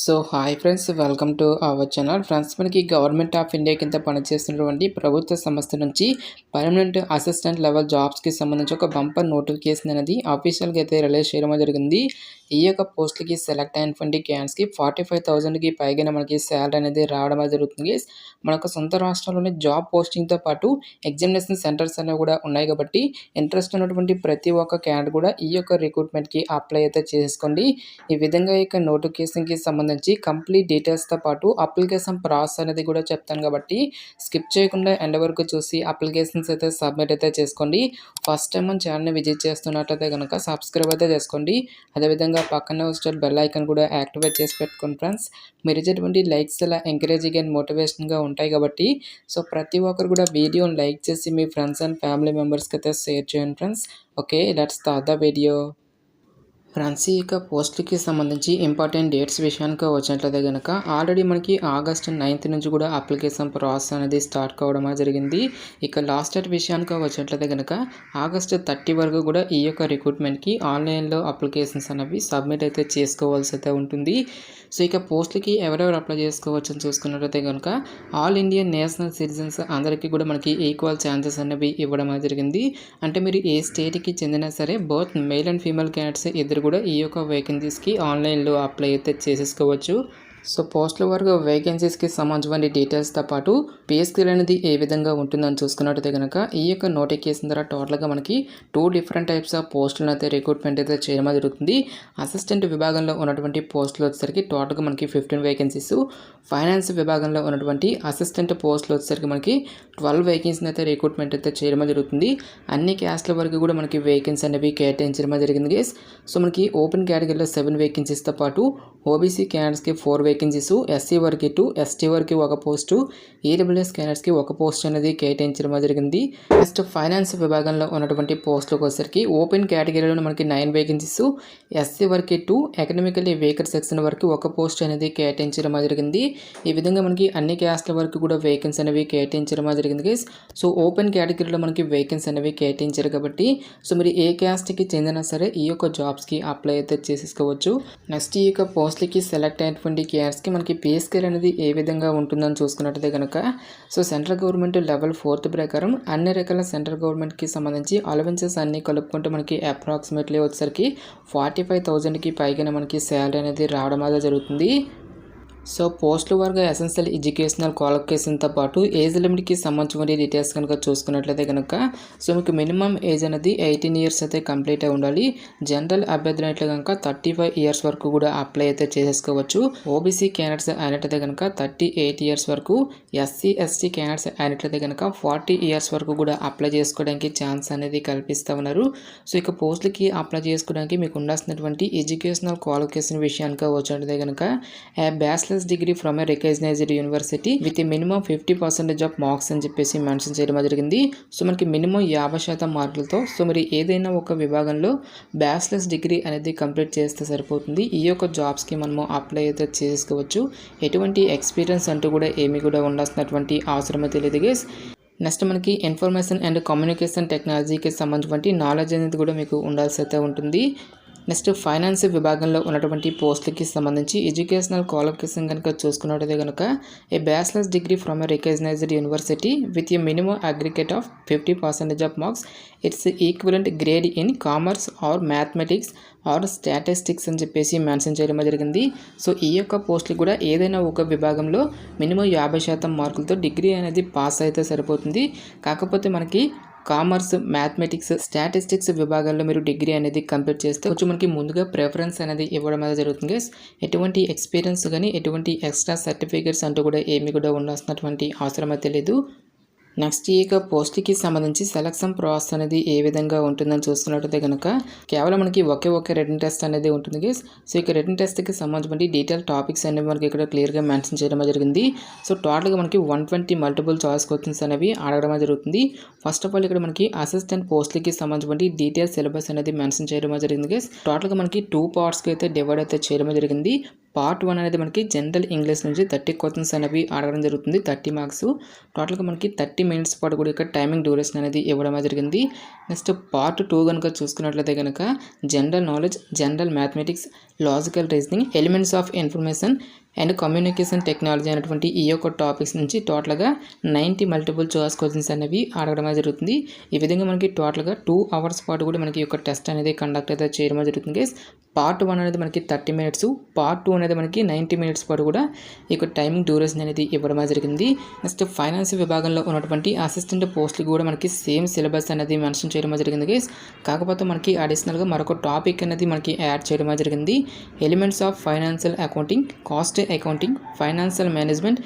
So hi friends, welcome to our channel. Friends, మనకి government of India కింద పనిచేస్తున్నటువంటి ప్రభుత్వ సంస్థ నుంచి పర్మనెంట్ అసిస్టెంట్ లెవెల్ జాబ్స్కి సంబంధించి ఒక బంపర్ నోటిఫికేషన్ అనేది అఫీషియల్గా అయితే రిలీజ్ చేయడం జరిగింది. ఈ యొక్క పోస్ట్కి సెలెక్ట్ అయినటువంటి క్యాండిడేట్స్కి 45,000కి పైగా మనకి శాలరీ అనేది రావడం జరుగుతుంది. మనకు సొంత రాష్ట్రంలోని జాబ్ పోస్టింగ్తో పాటు ఎగ్జామినేషన్ సెంటర్స్ అనేవి కూడా ఉన్నాయి కాబట్టి ఇంట్రెస్ట్ ఉన్నటువంటి ప్రతి ఒక్క క్యాండిడేట్ కూడా ఈ యొక్క రిక్రూట్మెంట్కి అప్లై అయితే చేసుకోండి. ఈ విధంగా ఈ యొక్క నోటిఫికేషన్కి సంబంధించి కంప్లీట్ డీటెయిల్స్తో పాటు అప్లికేషన్ ప్రాసెస్ అనేది కూడా చెప్తాను కాబట్టి స్కిప్ చేయకుండా ఎండ్ వరకు చూసి అప్లికేషన్స్ అయితే సబ్మిట్ అయితే చేసుకోండి. ఫస్ట్ టైం మన ఛానల్ని విజిట్ చేస్తున్నట్లయితే కనుక సబ్స్క్రైబ్ అయితే చేసుకోండి. అదేవిధంగా పక్కన వచ్చే బెల్ ఐకాన్ కూడా యాక్టివేట్ చేసి పెట్టుకోండి ఫ్రెండ్స్. మీరు ఇచ్చేటువంటి లైక్స్ ఇలా ఎంకరేజింగ్ అండ్ మోటివేషన్గా ఉంటాయి కాబట్టి సో ప్రతి ఒక్కరు కూడా వీడియోని లైక్ చేసి మీ ఫ్రెండ్స్ అండ్ ఫ్యామిలీ మెంబర్స్కి అయితే షేర్ చేయండి friends. Okay, let's start the video. Friends, ఈ యొక్క పోస్టులకి సంబంధించి ఇంపార్టెంట్ డేట్స్ విషయానికి వచ్చినట్లయితే కనుక ఆల్రెడీ మనకి ఆగస్టు 9th నుంచి కూడా అప్లికేషన్ ప్రాసెస్ అనేది స్టార్ట్ కావడం జరిగింది. ఇక లాస్ట్ డేట్ విషయానికి వచ్చినట్లయితే కనుక ఆగస్టు 30 వరకు కూడా ఈ యొక్క రిక్రూట్మెంట్కి ఆన్లైన్లో అప్లికేషన్స్ అనేవి సబ్మిట్ అయితే చేసుకోవాల్సి అయితే ఉంటుంది. సో ఇక పోస్టులకి ఎవరెవరు అప్లై చేసుకోవచ్చు అని చూసుకున్నట్లయితే కనుక ఆల్ ఇండియన్ నేషనల్ సిటిజన్స్ అందరికీ కూడా మనకి ఈక్వల్ ఛాన్సెస్ అనేవి ఇవ్వడం జరిగింది. అంటే మీరు ఏ స్టేట్కి చెందినా సరే both male and female candidates ఇద్దరు కూడా ఈ యొక్క వేకెన్సీస్కి ఆన్లైన్లో అప్లై అయితే చేసేసుకోవచ్చు. సో పోస్టుల వరకు వేకెన్సీస్కి సంబంధించిన డీటెయిల్స్తో పాటు పే స్కేల్ అనేది ఏ విధంగా ఉంటుందని చూసుకున్నట్టయితే కనుక ఈ యొక్క నోటిఫికేషన్ ద్వారా టోటల్గా మనకి 2 డిఫరెంట్ టైప్స్ ఆఫ్ పోస్టులను అయితే రిక్రూట్మెంట్ అయితే చేయడం జరుగుతుంది. అసిస్టెంట్ విభాగంలో ఉన్నటువంటి పోస్టులు వచ్చేసరికి టోటల్గా మనకి 15 వేకెన్సీస్, ఫైనాన్స్ విభాగంలో ఉన్నటువంటి అసిస్టెంట్ పోస్టులు వచ్చేసరికి మనకి 12 వేకెన్సీని అయితే రిక్రూట్మెంట్ అయితే చేయడం జరుగుతుంది. అన్ని క్యాస్ట్ల వరకు కూడా మనకి వేకెన్సీ అనేవి కేటాయించడం జరిగింది గైస్. సో మనకి ఓపెన్ కేటగిరీలో 7 వేకెన్సీస్తో పాటు ఓబీసీ క్యాండిడేట్స్కి 4 వేకెన్సీస్, ఎస్సీ వరకు 2, ఎస్టీ వరకు 1 పోస్టు, ఈడబ్ల్యూఎస్ క్యాండిడేట్స్కి 1 పోస్ట్ అనేది కేటాయించడం జరిగింది. నెక్స్ట్ ఫైనాన్స్ విభాగంలో ఉన్నటువంటి పోస్టులకు వచ్చేసరికి ఓపెన్ కేటగిరీలో మనకి 9 వేకెన్సీస్, ఎస్సీ వరకు 2, ఎకనామికల్లీ వీకర్ సెక్షన్ వరకు 1 పోస్ట్ అనేది కేటాయించడం జరిగింది. ఈ విధంగా మనకి అన్ని క్యాస్ట్ల వరకు కూడా వేకెన్సీ అనేవి కేటాయించడం జరిగింది గైస్. సో ఓపెన్ కేటగిరీలో మనకి వేకెన్సీ అనేవి కేటాయించారు కాబట్టి సో మీరు ఏ క్యాస్ట్కి చెందినా సరే ఈ యొక్క జాబ్స్కి అప్లై అయితే చేసేసుకోవచ్చు. నెక్స్ట్ ఈ యొక్క పోస్ట్లకి సెలెక్ట్ అయినటువంటి క్యాండిడేట్స్కి మనకి పే స్కేల్ అనేది ఏ విధంగా ఉంటుందని చూసుకున్నట్టయితే కనుక సో సెంట్రల్ గవర్నమెంట్ లెవెల్ 4 ప్రకారం అన్ని రకాల సెంట్రల్ గవర్నమెంట్కి సంబంధించి అలవెన్సెస్ అన్నీ కలుపుకుంటే మనకి అప్రాక్సిమేట్లీ వచ్చేసరికి 45,000కి పైగా మనకి శాలరీ అనేది రావడం అనేది జరుగుతుంది. సో పోస్టుల వరకు ఎసెన్షియల్ ఎడ్యుకేషనల్ క్వాలిఫికేషన్తో పాటు ఏజ్ లిమిట్కి సంబంధించిన డీటెయిల్స్ కనుక చూసుకున్నట్లయితే కనుక సో మీకు మినిమం ఏజ్ అనేది 18 ఇయర్స్ అయితే కంప్లీట్ అయి ఉండాలి. జనరల్ అభ్యర్థులు అయితే కనుక 35 ఇయర్స్ వరకు కూడా అప్లై అయితే చేసేసుకోవచ్చు. ఓబీసీ క్యాండిడేట్స్ అయినట్లయితే కనుక 38 ఇయర్స్ వరకు, ఎస్సీ ఎస్టీ క్యాండిడేట్స్ అయినట్లయితే కనుక 40 ఇయర్స్ వరకు కూడా అప్లై చేసుకోవడానికి ఛాన్స్ అనేది కల్పిస్తూ ఉన్నారు. సో ఇక పోస్టులకి అప్లై చేసుకోవడానికి మీకు ఉండాల్సినటువంటి ఎడ్యుకేషనల్ క్వాలిఫికేషన్ విషయానికి వచ్చినట్లయితే కనుక bachelors degree from a recognized university with minimum 50% of marks అని చెప్పేసి మెన్షన్ చేయడం జరిగింది. సో మనకి మినిమం 50% మార్కులతో సో మరి ఏదైనా ఒక విభాగంలో బ్యాచిలర్స్ డిగ్రీ అనేది కంప్లీట్ చేస్తే సరిపోతుంది. ఈ యొక్క జాబ్స్కి మనము అప్లై అయితే చేసుకోవచ్చు. ఎటువంటి ఎక్స్పీరియన్స్ అంటూ కూడా ఏమీ కూడా ఉండాల్సినటువంటి అవసరమే తెలియదు గైస్. నెక్స్ట్ మనకి ఇన్ఫర్మేషన్ అండ్ కమ్యూనికేషన్ టెక్నాలజీకి సంబంధించిన నాలెడ్జ్ అనేది కూడా మీకు ఉండాల్సి అయితే ఉంటుంది. నెక్స్ట్ ఫైనాన్స్ విభాగంలో ఉన్నటువంటి పోస్టులకి సంబంధించి ఎడ్యుకేషనల్ క్వాలిఫికేషన్ కనుక చూసుకున్నట్టయితే కనుక a bachelor's degree from a recognized university with a minimum aggregate of 50% of marks, it's equivalent grade in commerce or mathematics or statistics అని చెప్పేసి మెన్షన్ చేయడం జరిగింది. సో ఈ యొక్క పోస్టులు కూడా ఏదైనా ఒక విభాగంలో మినిమం 50% మార్కులతో డిగ్రీ అనేది పాస్ అయితే సరిపోతుంది. కాకపోతే మనకి కామర్స్, మ్యాథమెటిక్స్, స్టాటిస్టిక్స్ విభాగాల్లో మీరు డిగ్రీ అనేది కంప్లీట్ చేస్తే కొంచెం మనకి ముందుగా ప్రిఫరెన్స్ అనేది ఇవ్వడం అనేది జరుగుతుంది. ఎటువంటి ఎక్స్పీరియన్స్ కానీ ఎటువంటి ఎక్స్ట్రా సర్టిఫికేట్స్ అంటూ కూడా ఏమీ కూడా ఉండాల్సినటువంటి అవసరం అయితే లేదు. నెక్స్ట్ ఈ యొక్క పోస్ట్కి సంబంధించి సెలక్షన్ ప్రాసెస్ అనేది ఏ విధంగా ఉంటుందని చూసుకున్నట్టయితే కనుక కేవలం మనకి ఒకే రిటన్ టెస్ట్ అనేది ఉంటుంది గైస్. సో ఇక రిటన్ టెస్ట్కి సంబంధించిన డీటెయిల్ టాపిక్స్ అనేవి మనకి ఇక్కడ క్లియర్గా మెన్షన్ చేయడం జరిగింది. సో టోటల్గా మనకి 120 మల్టిపుల్ చాయిస్ క్వశ్చన్స్ అనేవి అడగడం జరుగుతుంది. ఫస్ట్ ఆఫ్ ఆల్ ఇక్కడ మనకి అసిస్టెంట్ పోస్ట్లకి సంబంధించిన డీటెయిల్ సిలబస్ అనేది మెన్షన్ చేయడం జరిగింది గైస్. టోటల్గా మనకి 2 పార్ట్స్కి అయితే డివైడ్ అయితే చేయడం జరిగింది. పార్ట్ 1 అనేది మనకి జనరల్ ఇంగ్లీష్ నుంచి 30 క్వశ్చన్స్ అనేవి అడగడం జరుగుతుంది. 30 మార్క్స్. టోటల్‌గా మనకి 30 మినిట్స్ పాటు కూడా ఇక్కడ టైమింగ్ డ్యూరేషన్ అనేది ఇవ్వడం జరిగింది. నెక్స్ట్ పార్ట్ 2 గనుక చూసుకున్నట్లయితే గనక general knowledge, general mathematics, logical reasoning, elements of information and communication technology అనేటువంటి ఈ యొక్క టాపిక్స్ నుంచి టోటల్‌గా 90 మల్టిపుల్ చాయిస్ క్వశ్చన్స్ అనేవి అడగడం జరుగుతుంది. ఈ విధంగా మనకి టోటల్‌గా 2 అవర్స్ పాటు కూడా మనకి ఈ యొక్క టెస్ట్ అనేది కండక్ట్ అయితే చేయడం జరుగుతుంది గైస్. పార్ట్ 1 అనేది మనకి 30 మినిట్స్, పార్ట్ 2 అనేది మనకి 90 మినిట్స్ పాటు కూడా ఈ యొక్క టైమింగ్ డ్యూరేషన్ అనేది ఇవ్వడం జరిగింది. నెక్స్ట్ ఫైనాన్స్ విభాగంలో ఉన్నటువంటి అసిస్టెంట్ పోస్టులు కూడా మనకి సేమ్ సిలబస్ అనేది మెన్షన్ చేయడం జరిగింది గైస్. కాకపోతే మనకి అడిషనల్గా మరొక టాపిక్ అనేది మనకి యాడ్ చేయడం జరిగింది. Elements of financial accounting, cost accounting, financial management,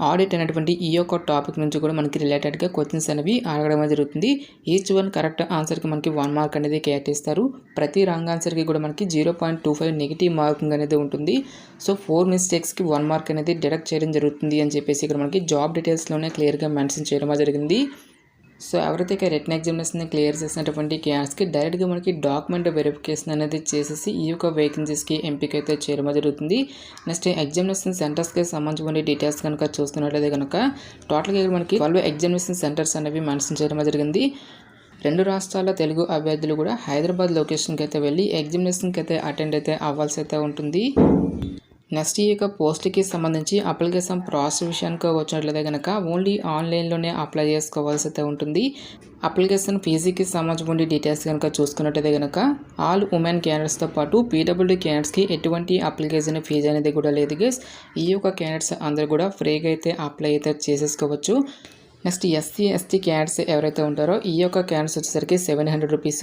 audit అనేటువంటి ఈ యొక్క టాపిక్ నుంచి కూడా మనకి రిలేటెడ్గా క్వశ్చన్స్ అనేవి అడగడం జరుగుతుంది. ఈచ్ వన్ కరెక్ట్ ఆన్సర్కి మనకి 1 మార్క్ అనేది కేటాయిస్తారు. ప్రతి రాంగ్ ఆన్సర్కి కూడా మనకి 0.25 నెగిటివ్ మార్కింగ్ అనేది ఉంటుంది. సో 4 మిస్టేక్స్కి 1 మార్క్ అనేది డిడక్ట్ చేయడం జరుగుతుంది అని చెప్పేసి ఇక్కడ మనకి జాబ్ డీటెయిల్స్లోనే క్లియర్గా మెన్షన్ చేయడం జరిగింది. సో ఎవరైతే రిటన్ ఎగ్జామినేషన్ క్లియర్ చేసినటువంటి క్యాండిడేట్స్కి డైరెక్ట్గా మనకి డాక్యుమెంట్ వెరిఫికేషన్ అనేది చేసేసి ఈ యొక్క వేకెన్సీస్కి ఎంపిక అయితే చేయడం జరుగుతుంది. నెక్స్ట్ ఎగ్జామినేషన్ సెంటర్స్కి సంబంధించిన డీటెయిల్స్ కనుక చూస్తున్నట్లయితే కనుక టోటల్గా మనకి 12 ఎగ్జామినేషన్ సెంటర్స్ అనేవి మెన్షన్ చేయడం జరిగింది. 2 రాష్ట్రాల తెలుగు అభ్యర్థులు కూడా హైదరాబాద్ లొకేషన్కి అయితే వెళ్ళి ఎగ్జామినేషన్కి అయితే అటెండ్ అయితే అవ్వాల్సి అయితే ఉంటుంది. నెక్స్ట్ ఈ యొక్క పోస్ట్కి సంబంధించి అప్లికేషన్ ప్రాసెస్ విషయానికి వచ్చినట్లయితే కనుక ఓన్లీ ఆన్లైన్లోనే అప్లై చేసుకోవాల్సి అయితే ఉంటుంది. అప్లికేషన్ ఫీజుకి సంబంధించిన డీటెయిల్స్ కనుక చూసుకున్నట్లయితే కనుక ఆల్ ఉమెన్ క్యాండిడేట్స్తో పాటు పీడబ్ల్యూడీ క్యాండిడేట్స్కి ఎటువంటి అప్లికేషన్ ఫీజు అనేది కూడా లేదు గైస్. ఈ యొక్క క్యాండిడేట్స్ అందరూ కూడా ఫ్రీగా అయితే అప్లై అయితే చేసేసుకోవచ్చు. నెక్స్ట్ ఎస్సీ ఎస్టీ క్యాండిడేట్స్ ఎవరైతే ఉంటారో ఈ యొక్క క్యాండిడేట్స్ వచ్చేసరికి 700 రూపీస్.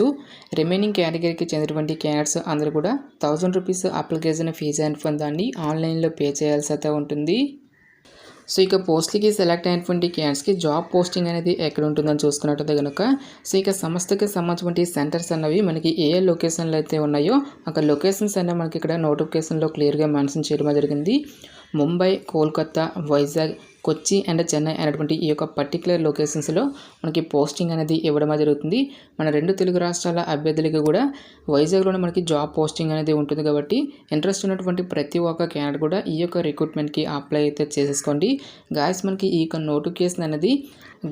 రిమైనింగ్ కేటగిరీకి చెందినటువంటి క్యాండిడేట్స్ అందరూ కూడా 1000 రూపీస్ అప్లికేషన్ ఫీజు అని దాన్ని ఆన్లైన్లో పే చేయాల్సి అయితే ఉంటుంది. సో ఇక పోస్ట్లకి సెలెక్ట్ అయినటువంటి క్యాండిడేట్స్కి జాబ్ పోస్టింగ్ అనేది ఎక్కడ ఉంటుందని చూసుకున్నట్టయితే కనుక సో ఇక సంస్థకి సంబంధించిన సెంటర్స్ అన్నవి మనకి ఏ లొకేషన్లో అయితే ఉన్నాయో అక్కడ లొకేషన్స్ అనేవి మనకి ఇక్కడ నోటిఫికేషన్లో క్లియర్గా మెన్షన్ చేయడం జరిగింది. ముంబై, కోల్కతా, వైజాగ్, కొచ్చి అండ్ చెన్నై అనేటువంటి ఈ యొక్క పర్టికులర్ లొకేషన్స్లో మనకి పోస్టింగ్ అనేది ఇవ్వడం జరుగుతుంది. మన 2 తెలుగు రాష్ట్రాల అభ్యర్థులకి కూడా వైజాగ్లోనే మనకి జాబ్ పోస్టింగ్ అనేది ఉంటుంది కాబట్టి ఇంట్రెస్ట్ ఉన్నటువంటి ప్రతి ఒక్క క్యాండిడేట్ కూడా ఈ యొక్క రిక్రూట్మెంట్కి అప్లై అయితే చేసేసుకోండి. గాయస్ మనకి ఈ యొక్క నోటిఫికేషన్ అనేది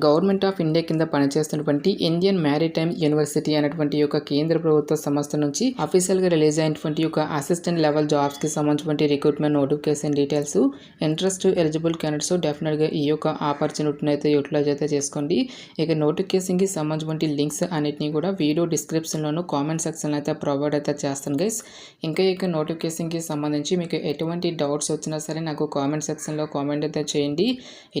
గవర్నమెంట్ ఆఫ్ ఇండియా కింద పనిచేస్తున్నటువంటి ఇండియన్ మ్యారిటైమ్ యూనివర్సిటీ అనేటువంటి యొక్క కేంద్ర ప్రభుత్వ సంస్థ నుంచి అఫీషియల్గా రిలీజ్ అయినటువంటి యొక్క అసిస్టెంట్ లెవెల్ జాబ్స్కి సంబంధించిన recruitment notification details. Interest eligible candidates డెఫినెట్గా ఈ యొక్క ఆపర్చునిటీని అయితే యూటిలైజ్ అయితే చేసుకోండి. ఇక నోటిఫికేషన్కి సంబంధించిన లింక్స్ అన్నిటిని కూడా వీడియో డిస్క్రిప్షన్లోనూ కామెంట్ సెక్షన్లో అయితే ప్రొవైడ్ అయితే చేస్తాను గైస్. ఇంకా ఇక నోటిఫికేషన్కి సంబంధించి మీకు ఎటువంటి డౌట్స్ వచ్చినా సరే నాకు కామెంట్ సెక్షన్లో కామెంట్ అయితే చేయండి.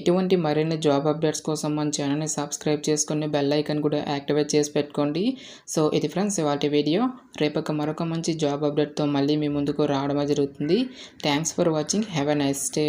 ఎటువంటి మరిన్ని జాబ్ అప్డేట్స్ కోసం మన ఛానల్ని సబ్స్క్రైబ్ చేసుకొని బెల్ ఐకాన్ కూడా యాక్టివేట్ చేసి పెట్టుకోండి. సో ఇది ఫ్రెండ్స్ ఇవాళ వీడియో. రేపొక మరొక మంచి జాబ్ అప్డేట్తో మళ్ళీ మీ ముందుకు రావడం జరుగుతుంది. Thanks for watching. Have a nice day.